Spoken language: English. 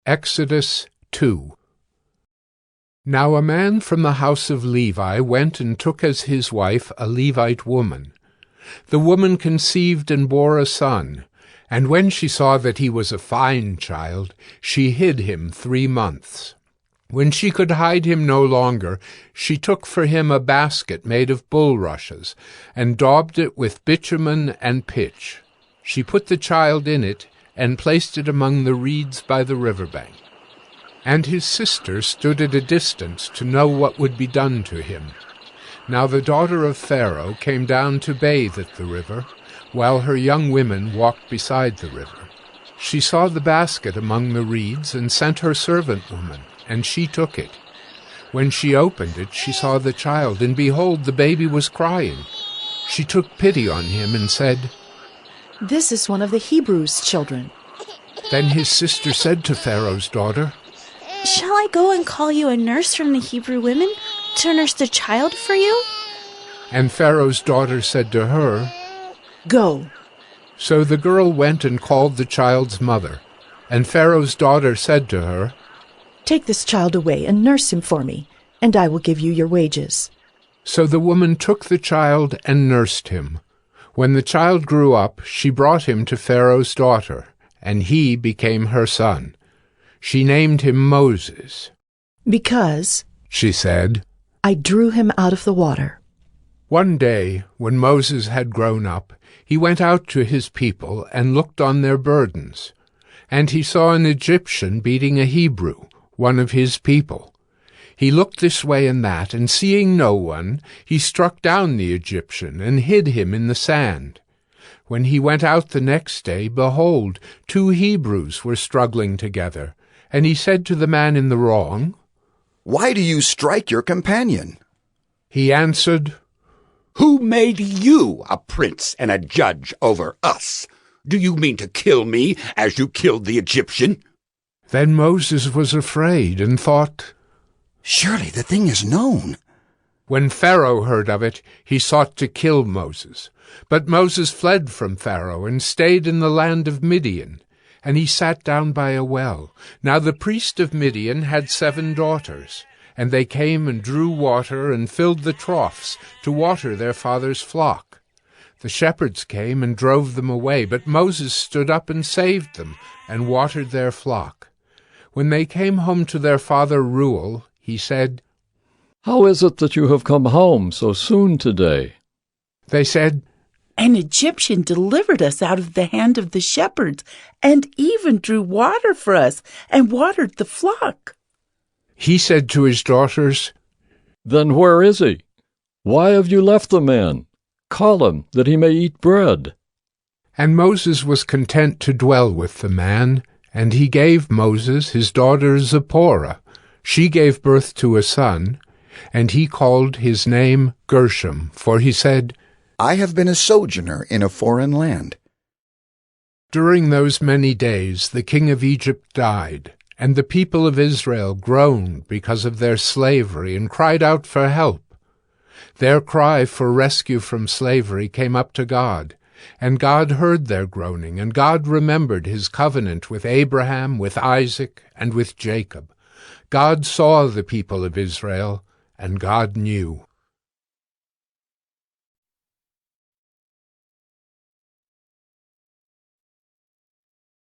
Exodus 2. Now a man from the house of Levi went and took as his wife a Levite woman. The woman conceived and bore a son, and when she saw that he was a fine child, she hid him 3 months. When she could hide him no longer, she took for him a basket made of bulrushes, and daubed it with bitumen and pitch. She put the child in it, and placed it among the reeds by the river bank. And his sister stood at a distance to know what would be done to him. Now the daughter of Pharaoh came down to bathe at the river, while her young women walked beside the river. She saw the basket among the reeds, and sent her servant woman, and she took it. When she opened it, she saw the child, and behold, the baby was crying. She took pity on him, and said, "This is one of the Hebrews' children." Then his sister said to Pharaoh's daughter, "Shall I go and call you a nurse from the Hebrew women to nurse the child for you?" And Pharaoh's daughter said to her, "Go." So the girl went and called the child's mother. And Pharaoh's daughter said to her, "Take this child away and nurse him for me, and I will give you your wages." So the woman took the child and nursed him. When the child grew up, she brought him to Pharaoh's daughter, and he became her son. She named him Moses. "Because," she said, "I drew him out of the water." One day, when Moses had grown up, he went out to his people and looked on their burdens. And he saw an Egyptian beating a Hebrew, one of his people. He looked this way and that, and seeing no one, he struck down the Egyptian and hid him in the sand. When he went out the next day, behold, 2 Hebrews were struggling together. And he said to the man in the wrong, "Why do you strike your companion?" He answered, "Who made you a prince and a judge over us? Do you mean to kill me as you killed the Egyptian?" Then Moses was afraid and thought, "Surely the thing is known." When Pharaoh heard of it, he sought to kill Moses. But Moses fled from Pharaoh and stayed in the land of Midian. And he sat down by a well. Now the priest of Midian had 7 daughters, and they came and drew water and filled the troughs to water their father's flock. The shepherds came and drove them away, but Moses stood up and saved them and watered their flock. When they came home to their father Reuel, he said, "How is it that you have come home so soon today?" They said, "An Egyptian delivered us out of the hand of the shepherds, and even drew water for us, and watered the flock." He said to his daughters, "Then where is he? Why have you left the man? Call him, that he may eat bread." And Moses was content to dwell with the man, and he gave Moses his daughter Zipporah. She gave birth to a son, and he called his name Gershom, for he said, "I have been a sojourner in a foreign land." During those many days the king of Egypt died, and the people of Israel groaned because of their slavery and cried out for help. Their cry for rescue from slavery came up to God, and God heard their groaning, and God remembered his covenant with Abraham, with Isaac, and with Jacob. God saw the people of Israel, and God knew.